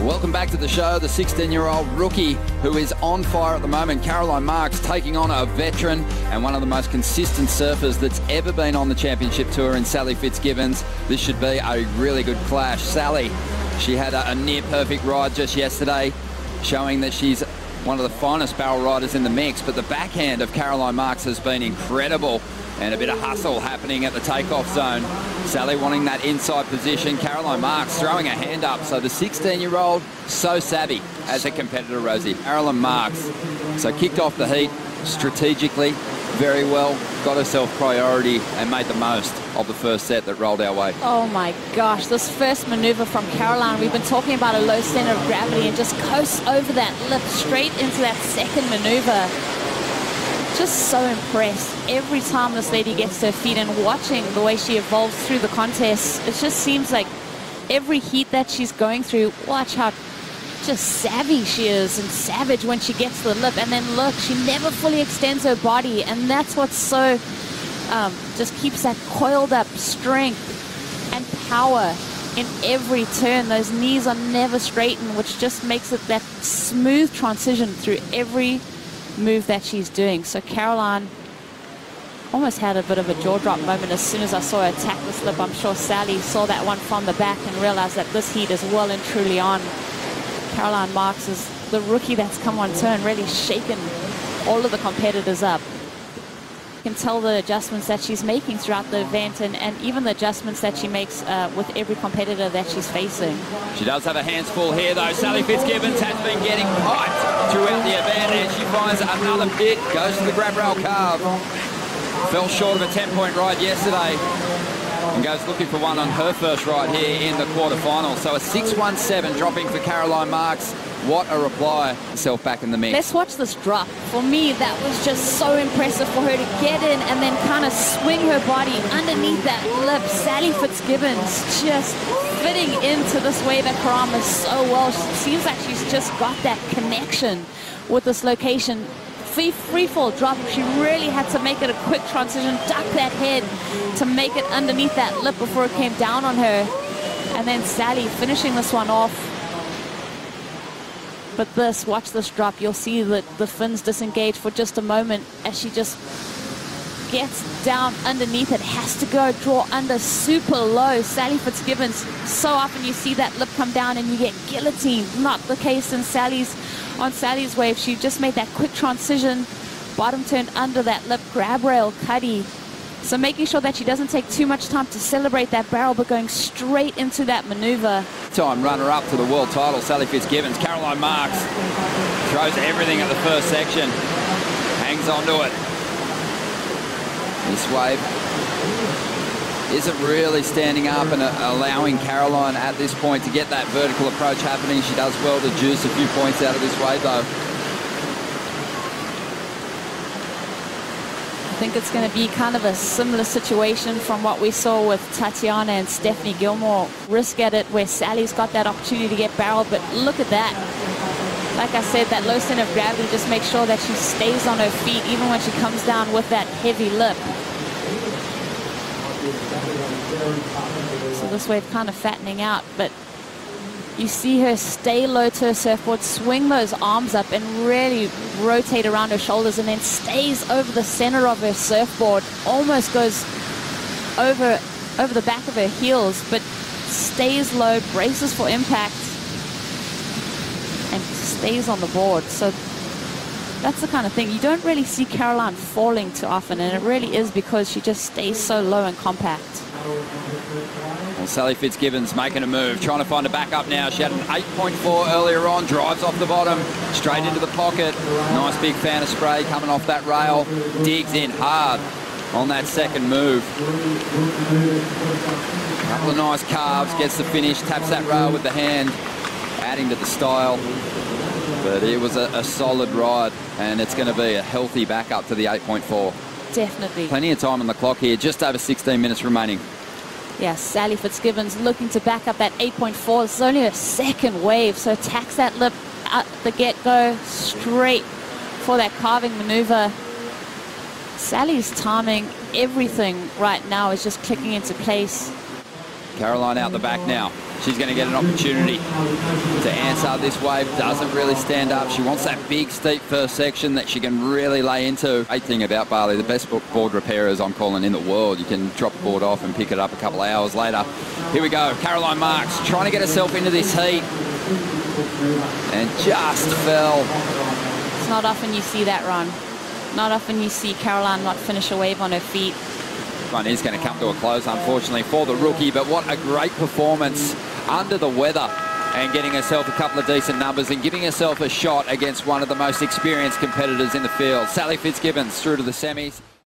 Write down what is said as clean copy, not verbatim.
Welcome back to the show. The 16-year-old rookie who is on fire at the moment, Caroline Marks, taking on a veteran and one of the most consistent surfers that's ever been on the championship tour in Sally Fitzgibbons. This should be a really good clash. Sally, she had a near-perfect ride just yesterday, showing that she's one of the finest barrel riders in the mix, but the backhand of Caroline Marks has been incredible, and a bit of hustle happening at the takeoff zone. Sally wanting that inside position. Caroline Marks throwing a hand up. So the 16-year-old, so savvy as a competitor, Rosie. Caroline Marks, so kicked off the heat strategically very well, got herself priority and made the most of the first set that rolled our way. Oh my gosh, this first maneuver from Caroline, we've been talking about a low center of gravity, and just coasts over that lip straight into that second maneuver. Just so impressed every time this lady gets to her feet, and watching the way she evolves through the contest. It just seems like every heat that she's going through, watch how just savvy she is and savage when she gets to the lip. And then look, she never fully extends her body, and that's what's so just keeps that coiled up strength and power in every turn. Those knees are never straightened, which just makes it that smooth transition through every move that she's doing. So Caroline almost had a bit of a jaw drop moment as soon as I saw her attack the slip. I'm sure Sally saw that one from the back and realized that this heat is well and truly on. Caroline Marks is the rookie that's come on turn, really shaken all of the competitors up. You can tell the adjustments that she's making throughout the event, and even the adjustments that she makes with every competitor that she's facing. She does have her hands full here though. Sally Fitzgibbons has been getting piped throughout the event, and she finds another pit, goes to the grab rail carve. Fell short of a 10-point ride yesterday and goes looking for one on her first ride here in the quarterfinals. So a 6-1-7 dropping for Caroline Marks. What a reply. Herself back in the mix. Let's watch this drop. For me, that was just so impressive for her to get in and then kind of swing her body underneath that lip. Sally Fitzgibbons just fitting into this wave at Karama so well. She seems like she's just got that connection with this location. Free fall drop. She really had to make it a quick transition, duck that head to make it underneath that lip before it came down on her. And then Sally finishing this one off. But this, watch this drop. You'll see that the fins disengage for just a moment as she just gets down underneath it. Has to go draw under super low. Sally Fitzgibbons, so often you see that lip come down and you get guillotined. Not the case in on Sally's wave. She just made that quick transition, bottom turned under that lip, grab rail cuddy. So making sure that she doesn't take too much time to celebrate that barrel, but going straight into that maneuver. Time runner-up to the world title, Sally Fitzgibbons. Caroline Marks throws everything at the first section, hangs on to it. This wave isn't really standing up and allowing Caroline at this point to get that vertical approach happening. She does well to juice a few points out of this wave though. I think it's going to be kind of a similar situation from what we saw with Tatiana and Stephanie Gilmore. Risk at it where Sally's got that opportunity to get barreled, but look at that. Like I said, that low center of gravity just makes sure that she stays on her feet even when she comes down with that heavy lip. So this wave kind of fattening out, but you see her stay low to her surfboard, swing those arms up and really rotate around her shoulders, and then stays over the center of her surfboard, almost goes over the back of her heels, but stays low, braces for impact, and stays on the board. So that's the kind of thing. You don't really see Caroline falling too often, and it really is because she just stays so low and compact. Well, Sally Fitzgibbons making a move, trying to find a backup now. She had an 8.4 earlier on, drives off the bottom, straight into the pocket. Nice big fan of spray coming off that rail. Digs in hard on that second move. Couple of nice carves, gets the finish, taps that rail with the hand, adding to the style. But it was a solid ride, and it's going to be a healthy backup to the 8.4. Definitely. Plenty of time on the clock here, just over 16 minutes remaining. Yeah, Sally Fitzgibbons looking to back up that 8.4. It's only a second wave, so attacks that lip at the get-go, straight for that carving maneuver. Sally's timing, everything right now is just clicking into place. Caroline out the back now. She's going to get an opportunity to answer this wave. Doesn't really stand up. She wants that big, steep first section that she can really lay into. Great thing about Bali, the best board repairers I'm calling in the world. You can drop a board off and pick it up a couple of hours later. Here we go. Caroline Marks trying to get herself into this heat and just fell. It's not often you see that, Ron. Not often you see Caroline not finish a wave on her feet. One is going to come to a close, unfortunately, for the rookie, but what a great performance under the weather and getting herself a couple of decent numbers and giving herself a shot against one of the most experienced competitors in the field. Sally Fitzgibbons through to the semis.